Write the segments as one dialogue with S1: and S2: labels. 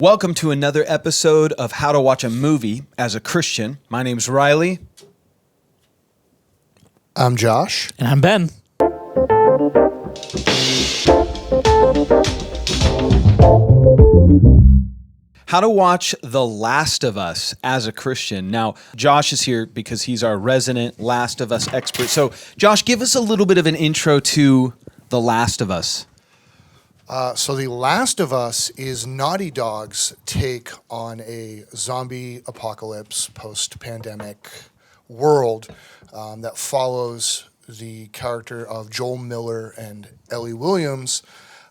S1: Welcome to another episode of How to Watch a Movie as a Christian. My name's Riley.
S2: I'm Josh.
S3: And I'm Ben.
S1: How to watch The Last of Us as a Christian. Now, Josh is here because he's our resident Last of Us expert. So, Josh, give us a little bit of an intro to The Last of Us.
S2: So The Last of Us is Naughty Dog's take on a zombie apocalypse post-pandemic world that follows the character of Joel Miller and Ellie Williams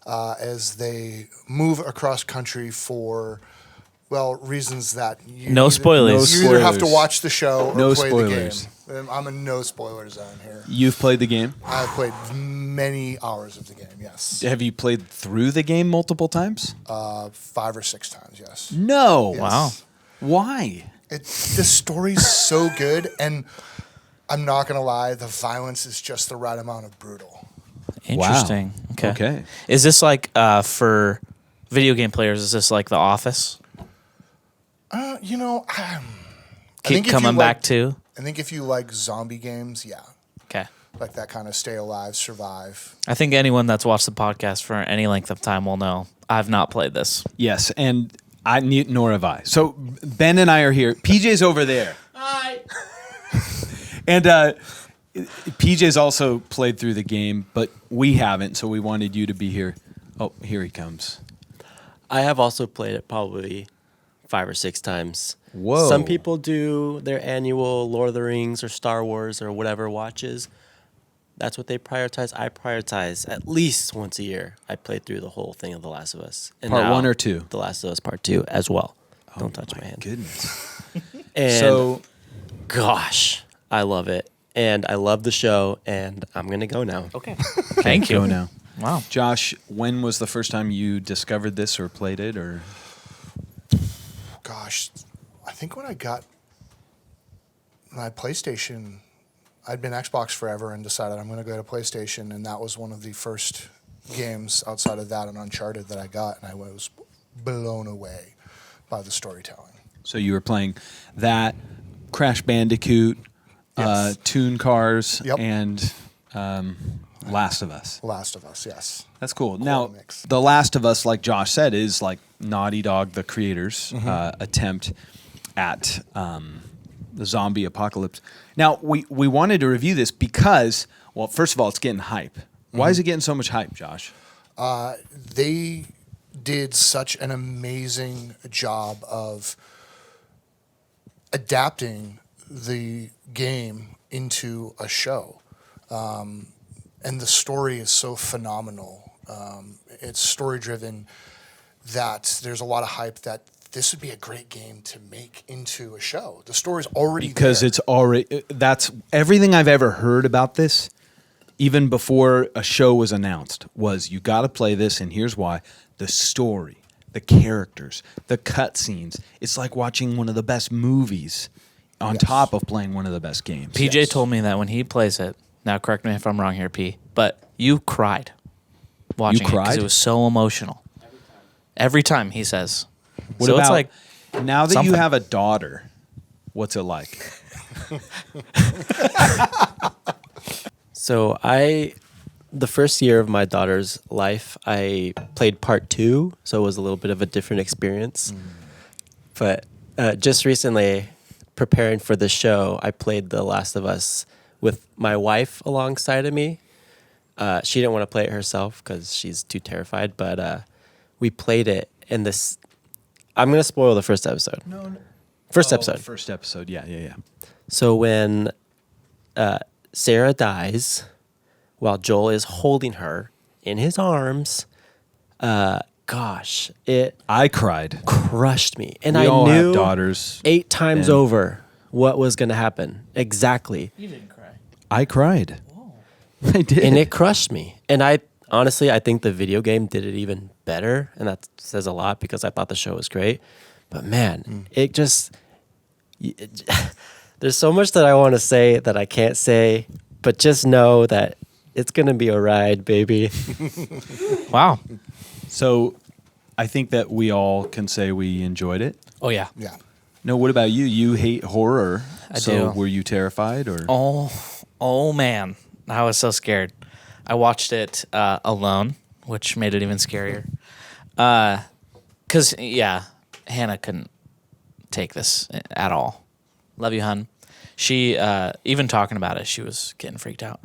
S2: as they move across country for, well, reasons that you
S3: No spoilers.
S2: You either have to watch the show or
S1: No
S2: play
S1: spoilers.
S2: the game. I'm a no spoiler zone here.
S1: You've played the game?
S2: I've played many hours of the game, yes.
S1: Have you played through the game multiple times?
S2: 5 or 6 times, yes.
S1: No.
S2: Yes.
S3: Wow.
S1: Why?
S2: The story's so good, and I'm not going to lie, the violence is just the right amount of brutal.
S3: Interesting.
S1: Wow.
S3: Okay.
S1: Okay.
S3: Is this like for video game players? Is this like The Office?
S2: I
S3: Keep
S2: think if
S3: coming
S2: you
S3: back
S2: like,
S3: to.
S2: I think if you like zombie games, yeah.
S3: Okay.
S2: Like that kind of stay alive, survive.
S3: I think anyone that's watched the podcast for any length of time will know I've not played this.
S1: Yes, and nor have I. So Ben and I are here. PJ's over there.
S3: Hi.
S1: And PJ's also played through the game, but we haven't, so we wanted you to be here. Oh, here he comes.
S4: I have also played it probably 5 or 6 times.
S1: Whoa.
S4: Some people do their annual Lord of the Rings or Star Wars or whatever watches. That's what they prioritize. I prioritize at least once a year. I played through the whole thing of The Last of Us. And
S1: Part
S4: now
S1: 1 or 2?
S4: The Last of Us Part 2 as well. Don't touch my hand.
S1: Goodness.
S4: And
S1: So,
S4: gosh, I love it. And I love the show, and I'm going to go now.
S3: Okay. Thank you.
S1: go now.
S3: Wow.
S1: Josh, when was the first time you discovered this or played it? Or
S2: Gosh, I think when I got my PlayStation, I'd been Xbox forever and decided I'm going to go to PlayStation, and that was one of the first games outside of that and Uncharted that I got, and I was blown away by the storytelling.
S1: So you were playing that, Crash Bandicoot,
S2: Yes.
S1: Toon Cars,
S2: Yep.
S1: and Last of Us.
S2: Last of Us, yes.
S1: That's cool. Now,
S2: mix.
S1: The Last of Us, like Josh said, is like Naughty Dog, the creators' attempt at the zombie apocalypse. Now, we wanted to review this because, well, first of all, it's getting hype. Why is it getting so much hype, Josh?
S2: They did such an amazing job of adapting the game into a show. And the story is so phenomenal. It's story-driven that there's a lot of hype that this would be a great game to make into a show. The story's already
S1: Because
S2: there.
S1: it's already, that's everything I've ever heard about this, even before a show was announced, was you got to play this, and here's why. The story, the characters, the cutscenes. It's like watching one of the best movies on top of playing one of the best games.
S3: PJ told me that when he plays it, now correct me if I'm wrong here, P, but you cried watching it
S1: cried?
S3: because it was so emotional. Every time, he says.
S1: What
S3: so
S1: about,
S3: it's like
S1: now that
S3: something.
S1: you have a daughter, what's it like?
S4: So the first year of my daughter's life, I played Part 2, so it was a little bit of a different experience. But just recently, preparing for the show, I played The Last of Us with my wife alongside of me. She didn't want to play it herself because she's too terrified, but we played it in this. I'm going to spoil the first episode.
S1: No.
S4: First episode.
S1: First episode, yeah.
S4: So when Sarah dies, while Joel is holding her in his arms, gosh, it
S1: I cried.
S4: crushed me. And
S1: We
S4: I
S1: all
S4: knew
S1: have daughters.
S4: 8 times
S1: and-
S4: over what was going to happen. Exactly.
S3: You didn't cry.
S1: I cried. I did.
S4: And it crushed me. And I think the video game did it even better. And that says a lot because I thought the show was great. But man, it just... there's so much that I want to say that I can't say. But just know that it's going to be a ride, baby.
S3: Wow.
S1: So I think that we all can say we enjoyed it.
S3: Oh yeah.
S2: Yeah.
S1: No, what about you? You hate horror.
S3: I
S1: so
S3: do.
S1: were you terrified or?
S3: Oh man, I was so scared. I watched it alone, which made it even scarier. Cause yeah, Hannah couldn't take this at all. Love you, hun. She even talking about it, she was getting freaked out.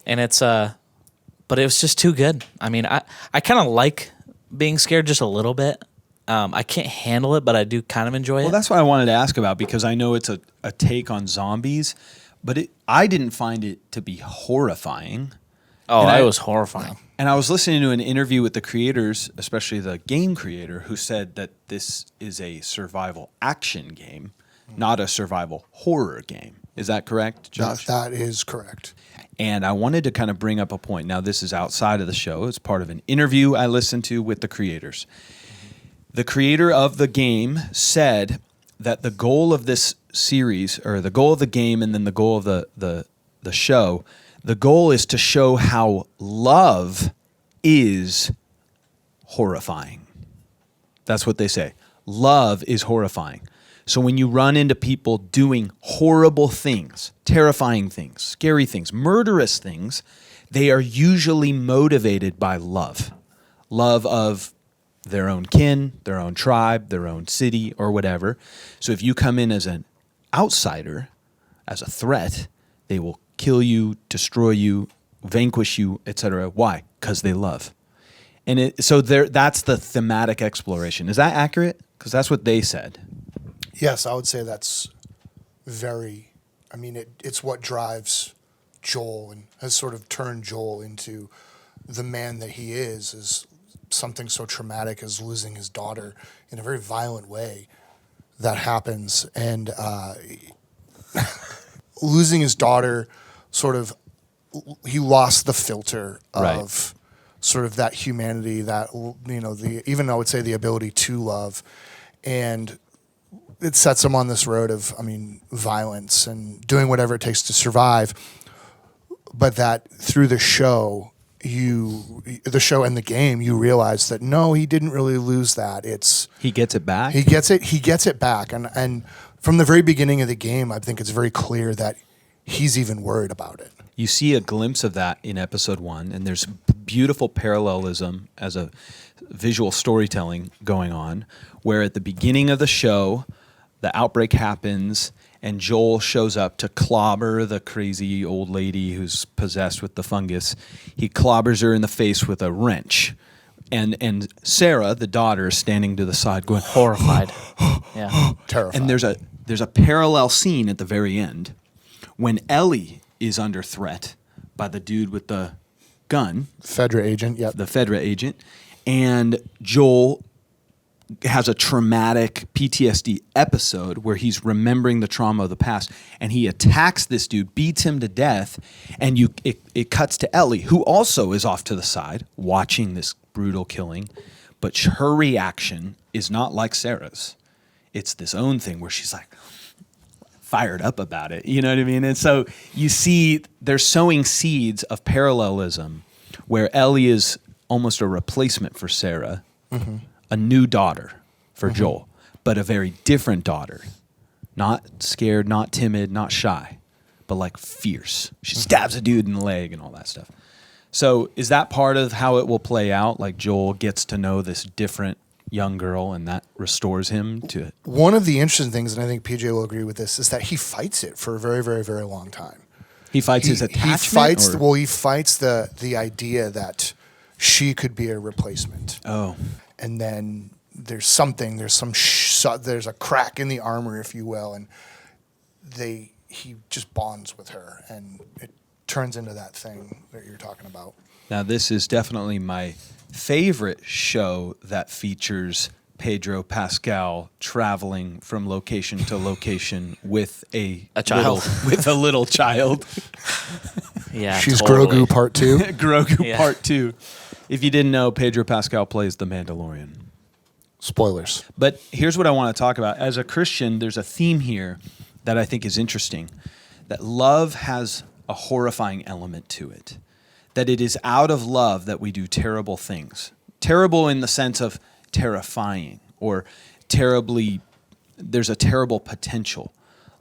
S3: And it's but it was just too good. I mean, I kind of like being scared just a little bit. I can't handle it, but I do kind of enjoy it.
S1: Well, that's what I wanted to ask about because I know it's a take on zombies, but I didn't find it to be horrifying.
S3: Oh,
S1: And
S3: it was horrifying.
S1: And I was listening to an interview with the creators, especially the game creator, who said that this is a survival action game, not a survival horror game. Is that correct, Josh?
S2: That is correct.
S1: And I wanted to kind of bring up a point. Now, this is outside of the show. It's part of an interview I listened to with the creators. The creator of the game said that the goal of this series, or the goal of the game and then the goal of the show, the goal is to show how love is horrifying. That's what they say. Love is horrifying. So when you run into people doing horrible things, terrifying things, scary things, murderous things, they are usually motivated by love. Love of their own kin, their own tribe, their own city, or whatever. So if you come in as an outsider, as a threat, they will kill you, destroy you, vanquish you, etc. Why? Because they love. And that's the thematic exploration. Is that accurate? Because that's what they said.
S2: Yes, I would say that's very. I mean, it's what drives Joel and has sort of turned Joel into the man that he is something so traumatic as losing his daughter in a very violent way that happens. And losing his daughter, sort of, he lost the filter of
S1: Right.
S2: sort of that humanity, that, even I would say the ability to love. And it sets him on this road of, violence and doing whatever it takes to survive. But that through the show and the game, you realize that no, he didn't really lose that.
S1: He gets it back?
S2: He gets it back. And from the very beginning of the game, I think it's very clear that he's even worried about it.
S1: You see a glimpse of that in episode 1, and there's beautiful parallelism as a visual storytelling going on, where at the beginning of the show, the outbreak happens, and Joel shows up to clobber the crazy old lady who's possessed with the fungus. He clobbers her in the face with a wrench. And Sarah, the daughter, is standing to the side going,
S3: Horrified. Yeah.
S2: Terrified.
S1: and there's a parallel scene at the very end when Ellie is under threat by the dude with the gun,
S2: Fedra agent, yep.
S1: the Fedra agent, and Joel has a traumatic PTSD episode where he's remembering the trauma of the past, and he attacks this dude, beats him to death, and it cuts to Ellie, who also is off to the side watching this brutal killing, but her reaction is not like Sarah's. It's this own thing where she's like fired up about it. You know what I mean? And so you see they're sowing seeds of parallelism where Ellie is almost a replacement for Sarah, a new daughter for Joel, but a very different daughter. Not scared, not timid, not shy, but like fierce. She stabs a dude in the leg and all that stuff. So is that part of how it will play out? Like Joel gets to know this different young girl and that restores him to...
S2: One of the interesting things, and I think PJ will agree with this, is that he fights it for a very, very, very long time.
S1: He fights his attachment?
S2: He fights the idea that she could be a replacement.
S1: Oh.
S2: And then there's a crack in the armor, if you will, and he just bonds with her, and it turns into that thing that you're talking about.
S1: Now, this is definitely my favorite show that features Pedro Pascal traveling from location to location with a
S3: child.
S1: with a little child.
S3: Yeah.
S2: She's
S3: totally.
S2: Grogu Part 2.
S1: Grogu
S3: Yeah.
S1: Part 2. If you didn't know, Pedro Pascal plays the Mandalorian.
S2: Spoilers.
S1: But here's what I want to talk about. As a Christian, there's a theme here that I think is interesting, that love has a horrifying element to it, that it is out of love that we do terrible things. Terrible in the sense of terrifying or terribly, there's a terrible potential.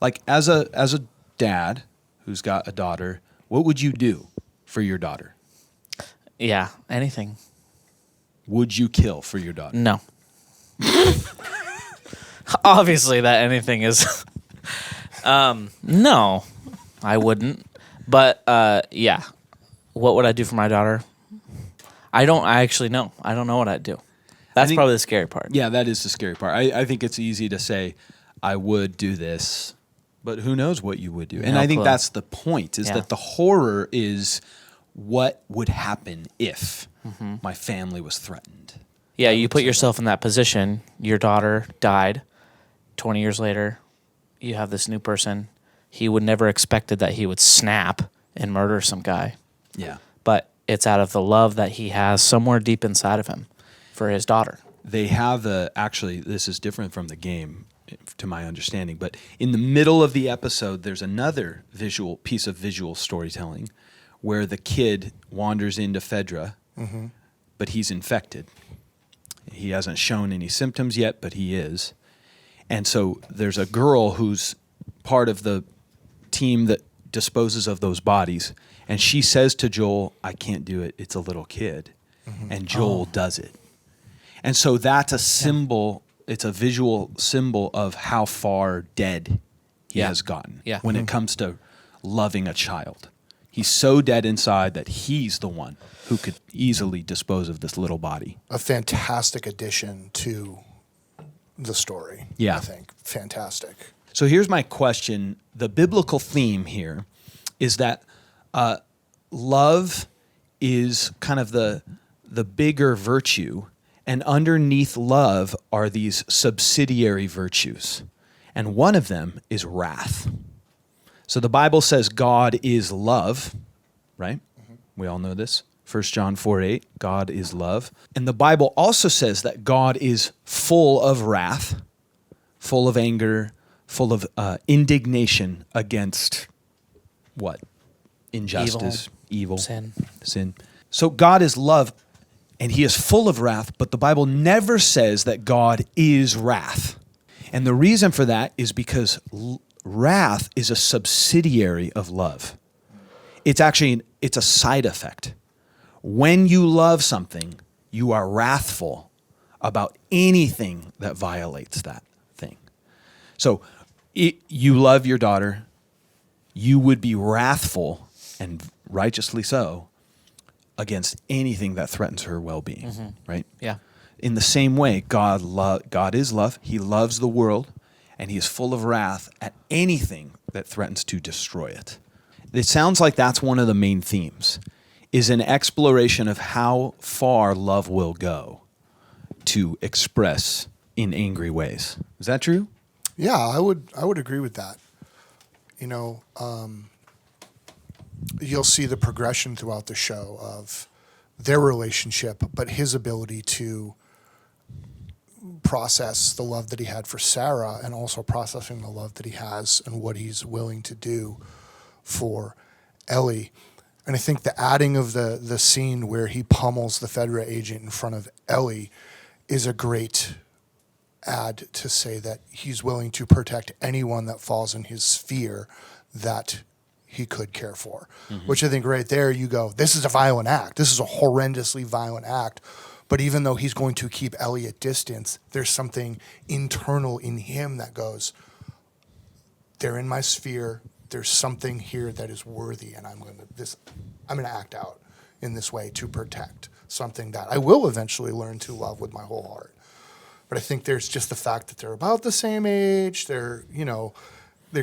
S1: Like as a dad who's got a daughter, what would you do for your daughter?
S3: Yeah, anything.
S1: Would you kill for your daughter?
S3: No. Obviously, that anything is. No, I wouldn't. But yeah, what would I do for my daughter? I actually know. I don't know what I'd do. That's probably the scary part.
S1: Yeah, that is the scary part. I think it's easy to say, I would do this, but who knows what you would do. And
S3: No
S1: I think
S3: clue.
S1: that's the point, is that the horror is what would happen if my family was threatened.
S3: Yeah, you put yourself in that position. Your daughter died. 20 years later, you have this new person. He would never expected that he would snap and murder some guy.
S1: Yeah.
S3: But it's out of the love that he has somewhere deep inside of him for his daughter.
S1: They have actually, this is different from the game, to my understanding, but in the middle of the episode, there's another piece of visual storytelling where the kid wanders into Fedra, but he's infected. He hasn't shown any symptoms yet, but he is. And so there's a girl who's part of the team that disposes of those bodies, and she says to Joel, I can't do it, it's a little kid. And Joel does it. And so that's a symbol, it's a visual symbol of how far dead he has gotten when it comes to loving a child. He's so dead inside that he's the one who could easily dispose of this little body.
S2: A fantastic addition to the story.
S1: Yeah.
S2: I think. Fantastic.
S1: So here's my question. The biblical theme here is that love is kind of the bigger virtue, and underneath love are these subsidiary virtues. And one of them is wrath. So the Bible says God is love, right? We all know this. 1 John 4:8, God is love. And the Bible also says that God is full of wrath, full of anger, full of indignation against what? Injustice, evil, sin. So God is love, and he is full of wrath, but the Bible never says that God is wrath. And the reason for that is because wrath is a subsidiary of love. It's a side effect. When you love something, you are wrathful about anything that violates that thing. So you love your daughter, you would be wrathful, and righteously so, against anything that threatens her well-being, right?
S3: Yeah.
S1: In the same way, God is love. He loves the world, and he is full of wrath at anything that threatens to destroy it. It sounds like that's one of the main themes, is an exploration of how far love will go to express in angry ways. Is that true?
S2: Yeah, I would agree with that. You'll see the progression throughout the show of their relationship, but his ability to process the love that he had for Sarah and also processing the love that he has and what he's willing to do for Ellie. And I think the adding of the scene where he pummels the Fedra agent in front of Ellie is a great add to say that he's willing to protect anyone that falls in his sphere that he could care for. Which I think right there you go, this is a violent act. This is a horrendously violent act. But even though he's going to keep Ellie at distance, there's something internal in him that goes, they're in my sphere. There's something here that is worthy, and I'm going to act out in this way to protect something that I will eventually learn to love with my whole heart. But I think there's just the fact that they're about the same age. They're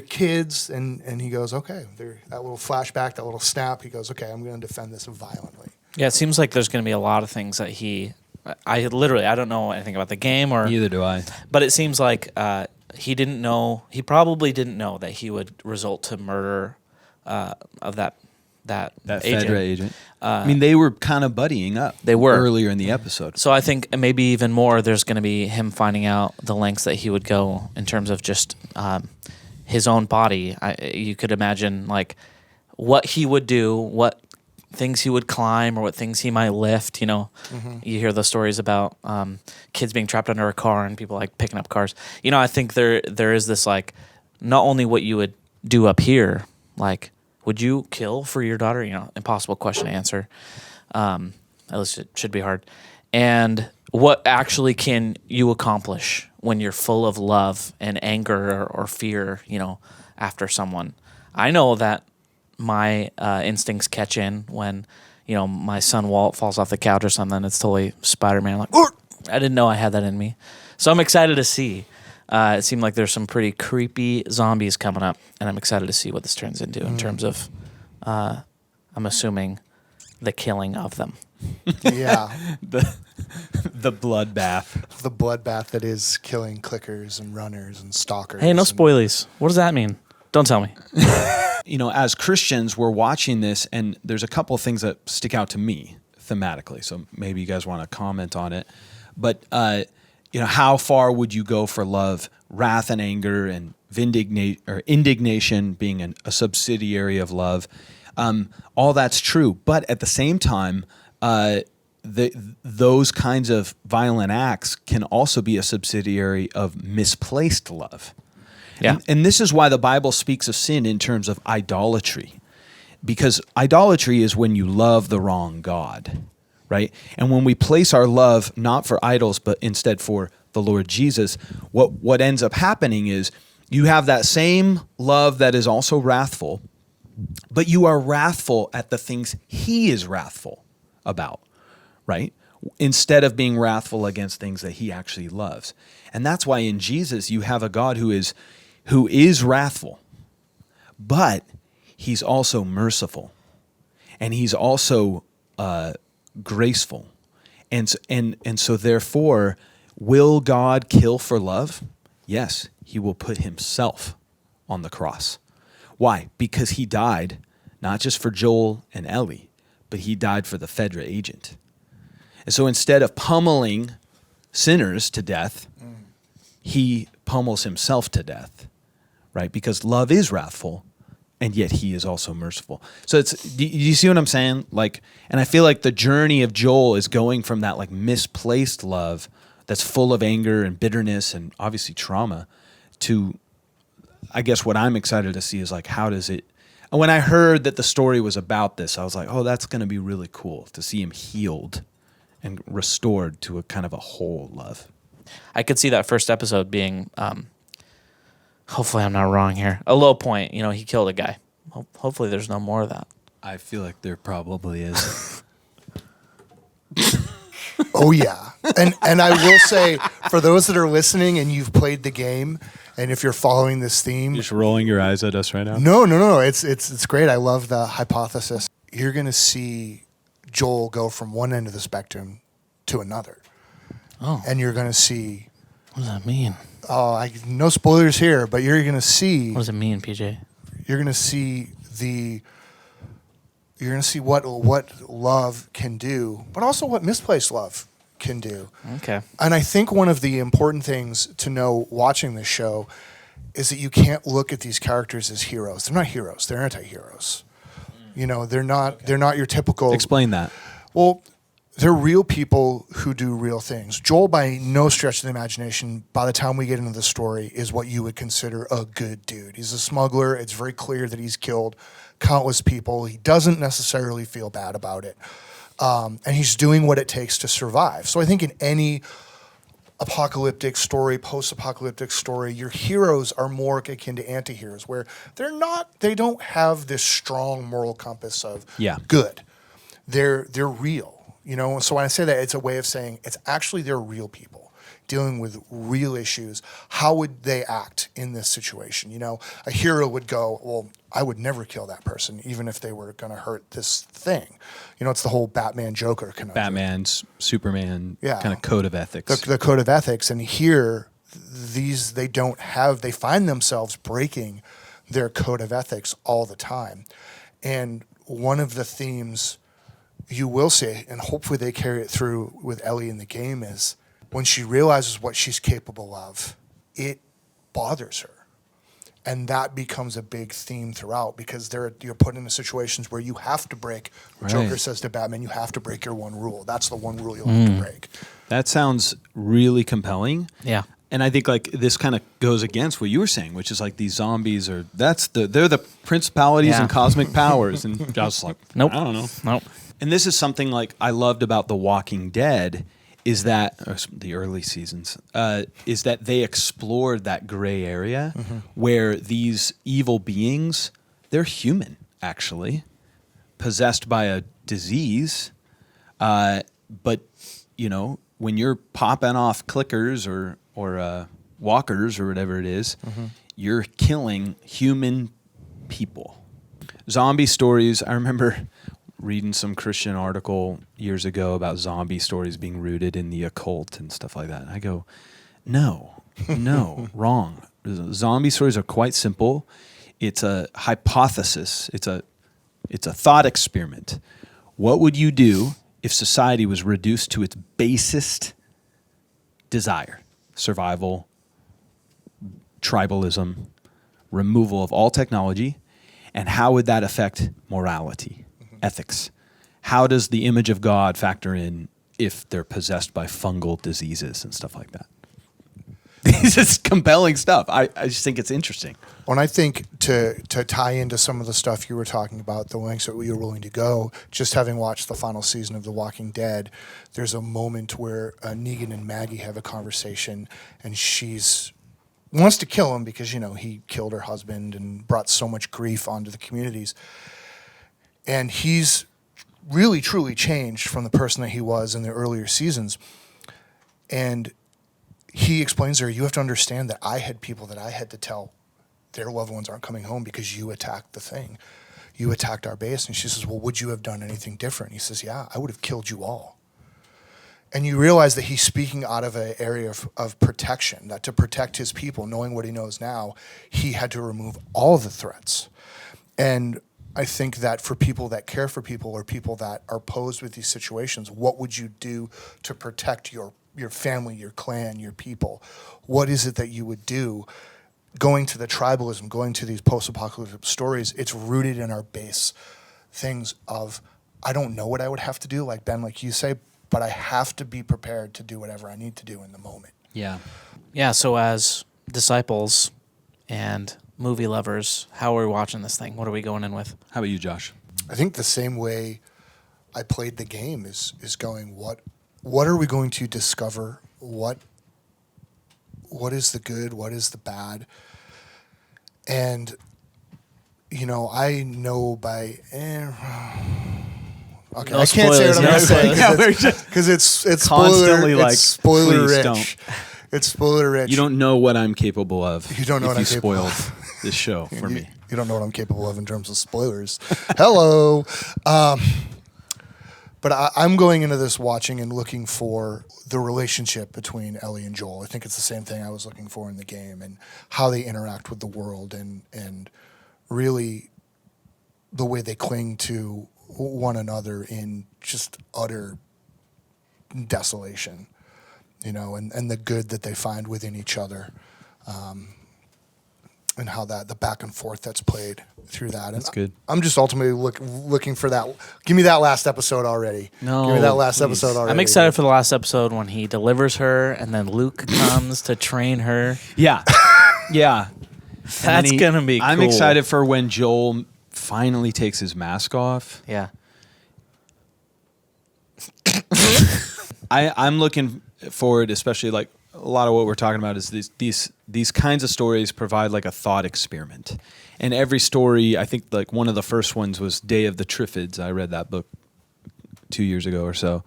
S2: kids, and he goes, okay. That little flashback, that little snap. He goes, okay, I'm going to defend this violently.
S3: Yeah, it seems like there's going to be a lot of things that I don't know anything about the game or.
S1: Neither do I.
S3: But it seems like he probably didn't know that he would result to murder of that agent.
S1: Fedra agent. They were kind of buddying up.
S3: They were.
S1: Earlier in the episode.
S3: So I think maybe even more, there's going to be him finding out the lengths that he would go in terms of just his own body. You could imagine like what he would do, what things he would climb or what things he might lift. You know, you hear the stories about kids being trapped under a car and people like picking up cars. You know, I think there is this like not only what you would do up here, like would you kill for your daughter? You know, impossible question to answer. At least it should be hard. And what actually can you accomplish when you're full of love and anger or fear, you know, after someone? I know that my instincts catch in when, you know, my son Walt falls off the couch or something. It's totally Spider-Man. Like, I didn't know I had that in me. So I'm excited to see. It seemed like there's some pretty creepy zombies coming up, and I'm excited to see what this turns into in terms of, I'm assuming, the killing of them.
S2: Yeah.
S1: The bloodbath.
S2: The bloodbath that is killing clickers and runners and stalkers.
S3: Hey, no
S2: and-
S3: spoilies. What does that mean? Don't tell me.
S1: You know, as Christians, we're watching this, and there's a couple of things that stick out to me thematically. So maybe you guys want to comment on it. But, you know, how far would you go for love, wrath and anger, and indignation being a subsidiary of love? All that's true. But at the same time, those kinds of violent acts can also be a subsidiary of misplaced love.
S3: Yeah.
S1: And this is why the Bible speaks of sin in terms of idolatry, because idolatry is when you love the wrong God, right? And when we place our love not for idols, but instead for the Lord Jesus, what ends up happening is you have that same love that is also wrathful, but you are wrathful at the things he is wrathful about, right? Instead of being wrathful against things that he actually loves. And that's why in Jesus you have a God who is wrathful, but he's also merciful, and he's also graceful. And so therefore, will God kill for love? Yes, he will put himself on the cross. Why? Because he died not just for Joel and Ellie, but he died for the Fedra agent. And so instead of pummeling sinners to death, he pummels himself to death, right? Because love is wrathful, and yet he is also merciful. So do you see what I'm saying? Like, and I feel like the journey of Joel is going from that like misplaced love that's full of anger and bitterness and obviously trauma to, I guess what I'm excited to see is like, how does it, and when I heard that the story was about this, I was like, oh, that's going to be really cool to see him healed and restored to a kind of a whole love.
S3: I could see that first episode being, hopefully I'm not wrong here, a low point. You know, he killed a guy. Hopefully there's no more of that.
S1: I feel like there probably is.
S2: Oh yeah, and I will say, for those that are listening and you've played the game, and if you're following this theme,
S1: Just rolling your eyes at us right now?
S2: no, it's great. I love the hypothesis. You're gonna see Joel go from one end of the spectrum to another, and you're gonna see.
S3: What does that mean?
S2: No spoilers here, but you're gonna see.
S3: What does it mean, PJ?
S2: You're gonna see what love can do, but also what misplaced love can do.
S3: Okay.
S2: And I think one of the important things to know watching this show is that you can't look at these characters as heroes. They're not heroes. They're anti-heroes. You know, they're not your typical.
S1: Explain that.
S2: Well, they're real people who do real things. Joel, by no stretch of the imagination, by the time we get into the story, is what you would consider a good dude. He's a smuggler. It's very clear that he's killed countless people. He doesn't necessarily feel bad about it. And he's doing what it takes to survive. So I think in any apocalyptic story, post-apocalyptic story, your heroes are more akin to anti-heroes, where they don't have this strong moral compass of good. They're real. You know, so when I say that, it's a way of saying it's actually they're real people dealing with real issues. How would they act in this situation? You know, a hero would go, well, I would never kill that person, even if they were going to hurt this thing. You know, it's the whole Batman Joker conundrum.
S1: Batman's, Superman kind of code of ethics.
S2: The code of ethics. And here, they find themselves breaking their code of ethics all the time. And one of the themes you will see, and hopefully they carry it through with Ellie in the game, is when she realizes what she's capable of, it bothers her. And that becomes a big theme throughout because you're put into situations where you have to break.
S1: Right.
S2: Joker says to Batman, you have to break your one rule. That's the one rule you'll have to break.
S1: That sounds really compelling.
S3: Yeah.
S1: And I think like this kind of goes against what you were saying, which is like these zombies they're the principalities and cosmic powers. And Josh's like,
S3: Nope.
S1: I don't know.
S3: Nope.
S1: And this is something like I loved about The Walking Dead is that or the early seasons is that they explored that gray area where these evil beings, they're human actually, possessed by a disease, but you know when you're popping off clickers or walkers or whatever it is, you're killing human people. Zombie stories. I remember reading some Christian article years ago about zombie stories being rooted in the occult and stuff like that. And I go, no, wrong. Zombie stories are quite simple. It's a hypothesis. It's a thought experiment. What would you do if society was reduced to its basest desire? Survival, tribalism, removal of all technology, and how would that affect morality, ethics? How does the image of God factor in if they're possessed by fungal diseases and stuff like that? This is compelling stuff. I just think it's interesting.
S2: Well, and I think to tie into some of the stuff you were talking about, the lengths that you're willing to go, just having watched the final season of The Walking Dead, there's a moment where Negan and Maggie have a conversation, and she's wants to kill him because, you know, he killed her husband and brought so much grief onto the communities. And he's really, truly changed from the person that he was in the earlier seasons. And he explains to her, you have to understand that I had people that I had to tell their loved ones aren't coming home because you attacked the thing. You attacked our base. And she says, well, would you have done anything different? He says, yeah, I would have killed you all. And you realize that he's speaking out of an area of protection, that to protect his people, knowing what he knows now, he had to remove all the threats. And I think that for people that care for people or people that are posed with these situations, what would you do to protect your family, your clan, your people? What is it that you would do? Going to the tribalism, going to these post-apocalyptic stories, it's rooted in our base things of, I don't know what I would have to do, like Ben, like you say, but I have to be prepared to do whatever I need to do in the moment.
S1: Yeah.
S3: Yeah, so as disciples and movie lovers, how are we watching this thing? What are we going in with?
S1: How about you, Josh?
S2: I think the same way I played the game is going, what are we going to discover? What is the good? What is the bad? And, you know, I know by... Okay,
S3: No
S2: I can't say what I'm going to say
S1: spoilers.
S2: because it's
S1: Constantly like,
S2: spoiler
S1: please
S2: rich.
S1: don't.
S2: It's spoiler rich.
S1: You don't know what I'm capable of.
S2: You don't know
S1: if
S2: what I'm
S1: you
S2: capable
S1: spoiled this show for me.
S2: You don't know what I'm capable of in terms of spoilers. Hello. But I'm going into this watching and looking for the relationship between Ellie and Joel. I think it's the same thing I was looking for in the game and how they interact with the world and really the way they cling to one another in just utter desolation, you know, and the good that they find within each other, and how that the back and forth that's played through that.
S1: That's
S2: and
S1: good.
S2: I'm just ultimately looking for that. Give me that last episode already.
S1: No,
S2: give me that last
S1: please.
S2: episode already.
S3: I'm excited for the last episode when he delivers her and then Luke comes to train her.
S1: Yeah. Yeah.
S3: That's going to be cool.
S1: I'm excited for when Joel finally takes his mask off.
S3: Yeah.
S1: I'm looking forward, especially like a lot of what we're talking about is these kinds of stories provide like a thought experiment. And every story, I think like one of the first ones was Day of the Triffids. I read that book 2 years ago or so.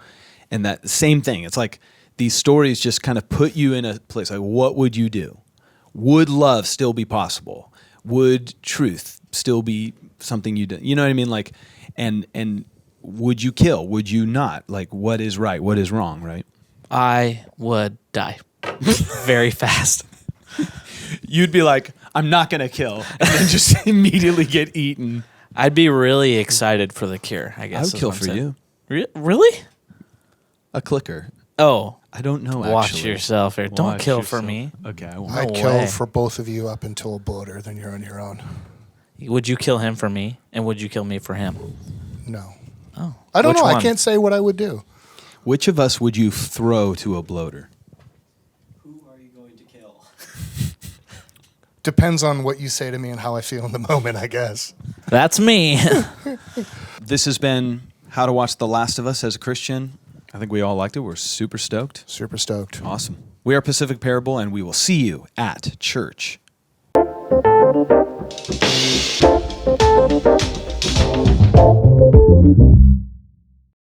S1: And that same thing. It's like these stories just kind of put you in a place like, what would you do? Would love still be possible? Would truth still be something you do? You know what I mean? Like, and would you kill? Would you not? Like, what is right? What is wrong? Right?
S3: I would die very fast.
S1: You'd be like, I'm not going to kill, and then just immediately get eaten.
S3: I'd be really excited for the cure, I guess.
S1: I would kill for you.
S3: Really?
S1: A clicker.
S3: Oh.
S1: I don't know.
S3: Watch
S1: actually.
S3: yourself here. Don't
S1: Watch
S3: kill for
S1: yourself.
S3: me.
S1: Okay, I won't.
S3: No
S2: I'd kill
S3: way.
S2: for both of you up until a bloater, then you're on your own.
S3: Would you kill him for me? And would you kill me for him?
S2: No.
S3: Oh.
S2: I don't
S3: Which
S2: know.
S3: one?
S2: I can't say what I would do.
S1: Which of us would you throw to a bloater?
S4: Who are you going to kill?
S2: Depends on what you say to me and how I feel in the moment, I guess.
S3: That's me.
S1: This has been How to Watch The Last of Us as a Christian. I think we all liked it. We're super stoked.
S2: Super stoked.
S1: Awesome. We are Pacific Parable, and we will see you at church.